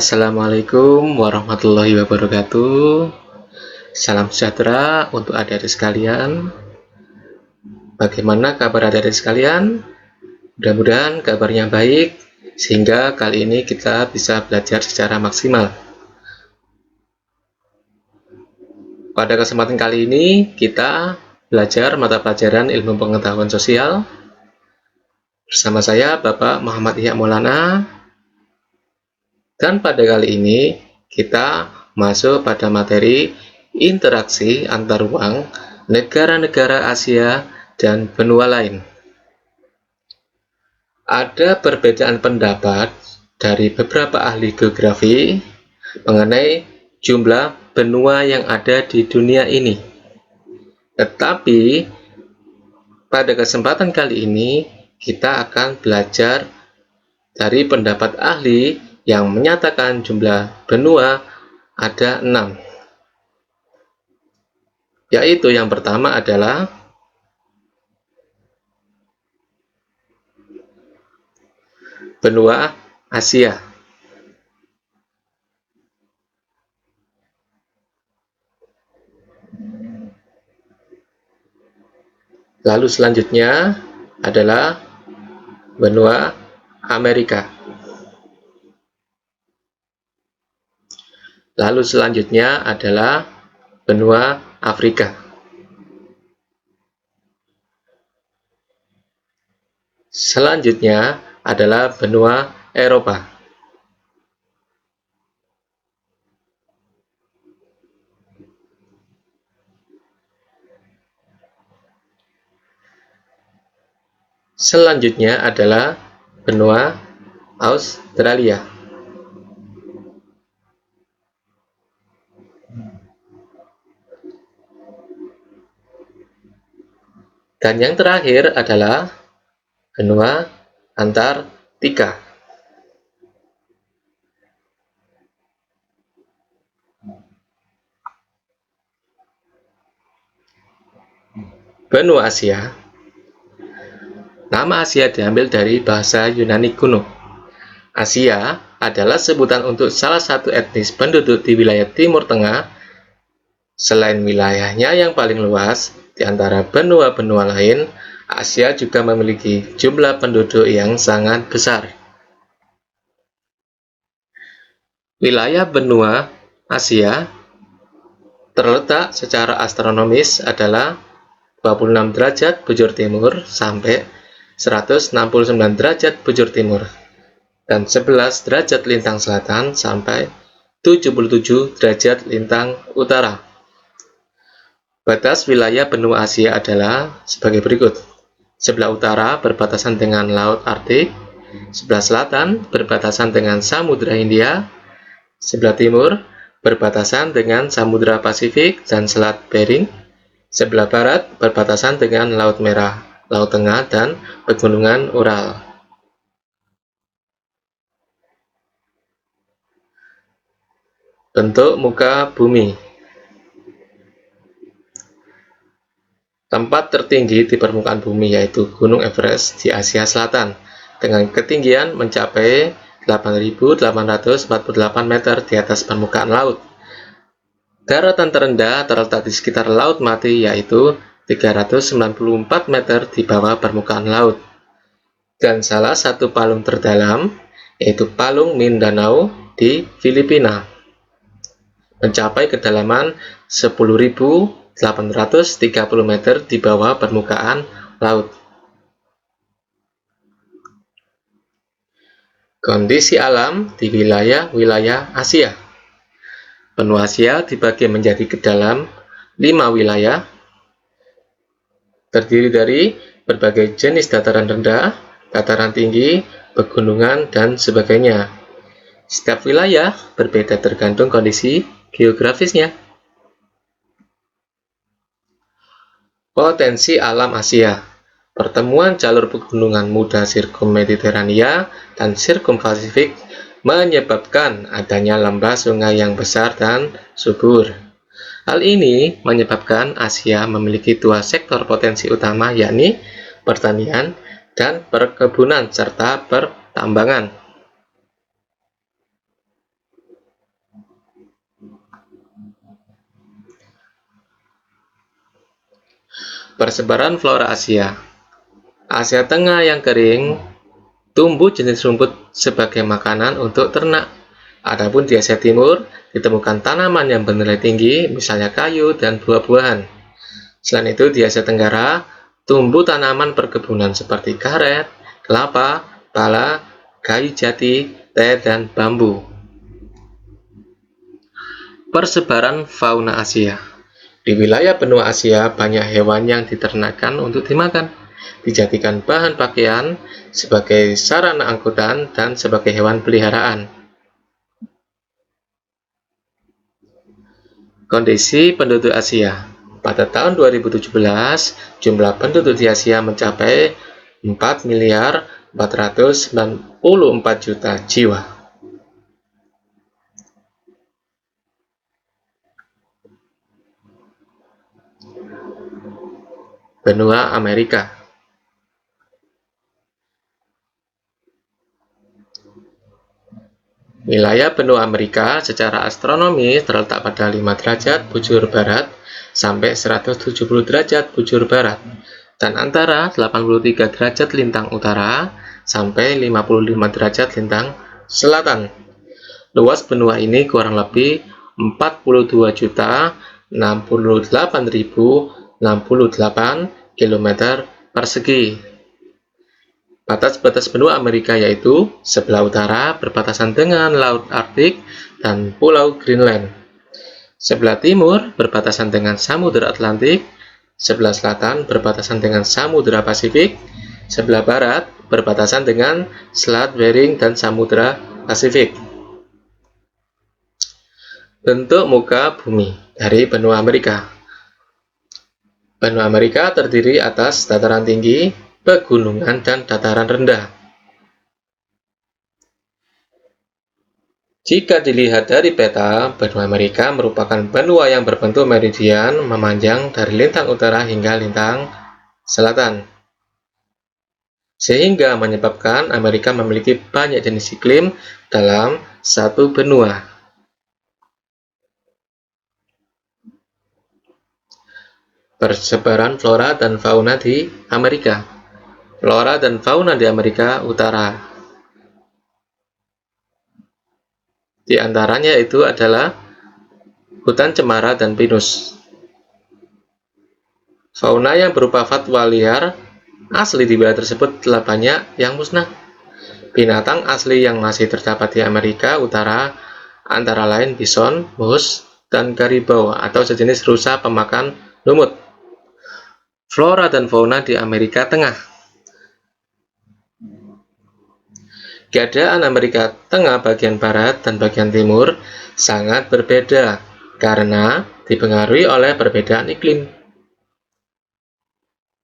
Assalamualaikum warahmatullahi wabarakatuh. Salam sejahtera untuk adik-adik sekalian. Bagaimana kabar adik-adik sekalian? Mudah-mudahan kabarnya baik, sehingga kali ini kita bisa belajar secara maksimal. Pada kesempatan kali ini, kita belajar mata pelajaran ilmu pengetahuan sosial. Bersama saya, Bapak Muhammad Ihya Maulana. Dan pada kali ini, kita masuk pada materi interaksi antar ruang negara-negara Asia dan benua lain. Ada perbedaan pendapat dari beberapa ahli geografi mengenai jumlah benua yang ada di dunia ini. Tetapi pada kesempatan kali ini kita akan belajar dari pendapat ahli yang menyatakan jumlah benua ada 6. Yaitu yang pertama adalah benua Asia. Lalu selanjutnya adalah benua Amerika. Lalu selanjutnya adalah benua Afrika. Selanjutnya adalah benua Eropa. Selanjutnya adalah benua Australia. Dan yang terakhir adalah benua Antartika. Benua Asia. Nama Asia diambil dari bahasa Yunani kuno. Asia adalah sebutan untuk salah satu etnis penduduk di wilayah Timur Tengah. Selain wilayahnya yang paling luas, di antara benua-benua lain, Asia juga memiliki jumlah penduduk yang sangat besar. Wilayah benua Asia terletak secara astronomis adalah 26 derajat bujur timur sampai 169 derajat bujur timur dan 11 derajat lintang selatan sampai 77 derajat lintang utara. Batas wilayah benua Asia adalah sebagai berikut. Sebelah utara berbatasan dengan Laut Arktik, sebelah selatan berbatasan dengan Samudra Hindia, sebelah timur berbatasan dengan Samudra Pasifik dan Selat Bering, sebelah barat berbatasan dengan Laut Merah, Laut Tengah, dan Pegunungan Ural. Bentuk muka bumi. Tempat tertinggi di permukaan bumi yaitu Gunung Everest di Asia Selatan dengan ketinggian mencapai 8.848 meter di atas permukaan laut. Daratan terendah terletak di sekitar Laut Mati yaitu 394 meter di bawah permukaan laut. Dan salah satu palung terdalam yaitu Palung Mindanao di Filipina mencapai kedalaman 10.830 meter di bawah permukaan laut. Kondisi alam di wilayah-wilayah Asia. Benua Asia dibagi menjadi ke dalam 5 wilayah, terdiri dari berbagai jenis dataran rendah, dataran tinggi, pegunungan, dan sebagainya. Setiap wilayah berbeda tergantung kondisi geografisnya. Potensi alam Asia. Pertemuan jalur pegunungan muda sirkum-Mediterania dan sirkum-Pasifik menyebabkan adanya lembah sungai yang besar dan subur. Hal ini menyebabkan Asia memiliki 2 sektor potensi utama, yakni pertanian dan perkebunan serta pertambangan. Persebaran flora Asia. Asia Tengah yang kering tumbuh jenis rumput sebagai makanan untuk ternak. Adapun di Asia Timur ditemukan tanaman yang bernilai tinggi, misalnya kayu dan buah-buahan. Selain itu, di Asia Tenggara tumbuh tanaman perkebunan seperti karet, kelapa, pala, kayu jati, teh, dan bambu. Persebaran fauna Asia. Di wilayah benua Asia, banyak hewan yang diternakan untuk dimakan, dijadikan bahan pakaian, sebagai sarana angkutan, dan sebagai hewan peliharaan. Kondisi penduduk Asia. Pada tahun 2017, jumlah penduduk di Asia mencapai 4.494 juta jiwa. Benua Amerika. Wilayah benua Amerika secara astronomi terletak pada 5 derajat bujur barat sampai 170 derajat bujur barat dan antara 83 derajat lintang utara sampai 55 derajat lintang selatan. Luas benua ini kurang lebih 42.068.068 km persegi. Batas-batas benua Amerika yaitu sebelah utara berbatasan dengan Laut Arktik dan Pulau Greenland. Sebelah timur berbatasan dengan Samudra Atlantik, sebelah selatan berbatasan dengan Samudra Pasifik, sebelah barat berbatasan dengan Selat Bering dan Samudra Pasifik. Bentuk muka bumi dari benua Amerika. Benua Amerika terdiri atas dataran tinggi, pegunungan, dan dataran rendah. Jika dilihat dari peta, benua Amerika merupakan benua yang berbentuk meridian memanjang dari lintang utara hingga lintang selatan, sehingga menyebabkan Amerika memiliki banyak jenis iklim dalam satu benua. Persebaran flora dan fauna di Amerika. Flora dan fauna di Amerika Utara. Di antaranya itu adalah hutan cemara dan pinus. Fauna yang berupa fatwa liar asli di wilayah tersebut telah banyak yang musnah. Binatang asli yang masih terdapat di Amerika Utara antara lain bison, moose, dan karibau atau sejenis rusa pemakan lumut. Flora dan fauna di Amerika Tengah. Keadaan Amerika Tengah bagian barat dan bagian timur sangat berbeda karena dipengaruhi oleh perbedaan iklim.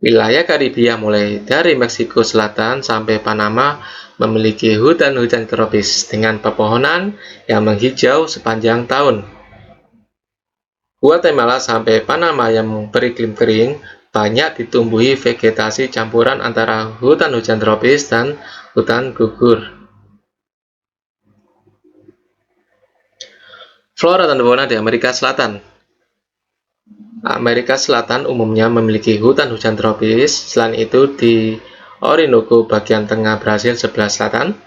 Wilayah Karibia mulai dari Meksiko Selatan sampai Panama memiliki hutan-hutan tropis dengan pepohonan yang menghijau sepanjang tahun. Guatemala sampai Panama yang beriklim kering banyak ditumbuhi vegetasi campuran antara hutan hujan tropis dan hutan gugur. Flora dan fauna di Amerika Selatan. Amerika Selatan umumnya memiliki hutan hujan tropis. Selain itu, di Orinoco bagian tengah Brasil sebelah selatan,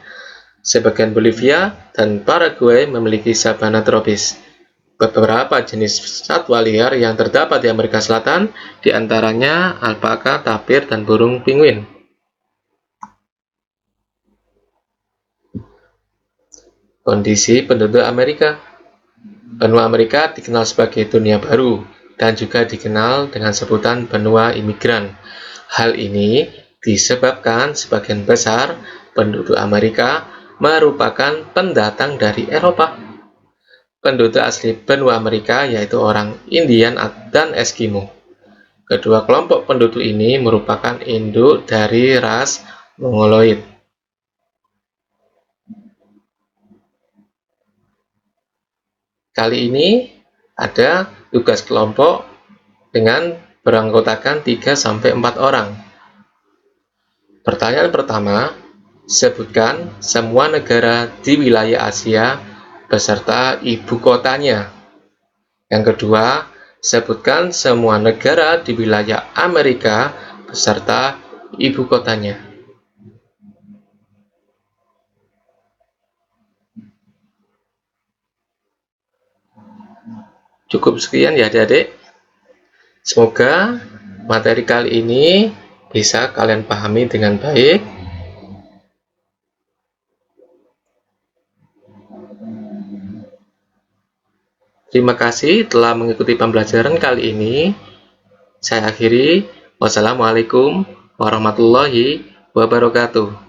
sebagian Bolivia dan Paraguay memiliki sabana tropis. Beberapa jenis satwa liar yang terdapat di Amerika Selatan, diantaranya alpaka, tapir, dan burung penguin. Kondisi penduduk Amerika. Benua Amerika dikenal sebagai dunia baru dan juga dikenal dengan sebutan benua imigran. Hal ini disebabkan sebagian besar penduduk Amerika merupakan pendatang dari Eropa. Penduduk asli benua Amerika yaitu orang Indian dan Eskimo. Kedua kelompok penduduk ini merupakan induk dari ras Mongoloid. Kali ini ada tugas kelompok dengan beranggotakan 3-4 orang. Pertanyaan pertama, sebutkan semua negara di wilayah Asia beserta ibu kotanya. Yang kedua, Sebutkan semua negara di wilayah Amerika beserta ibu kotanya. Cukup sekian ya adik-adik. Semoga materi kali ini bisa kalian pahami dengan baik. Terima kasih telah mengikuti pembelajaran kali ini. Saya akhiri. Wassalamualaikum warahmatullahi wabarakatuh.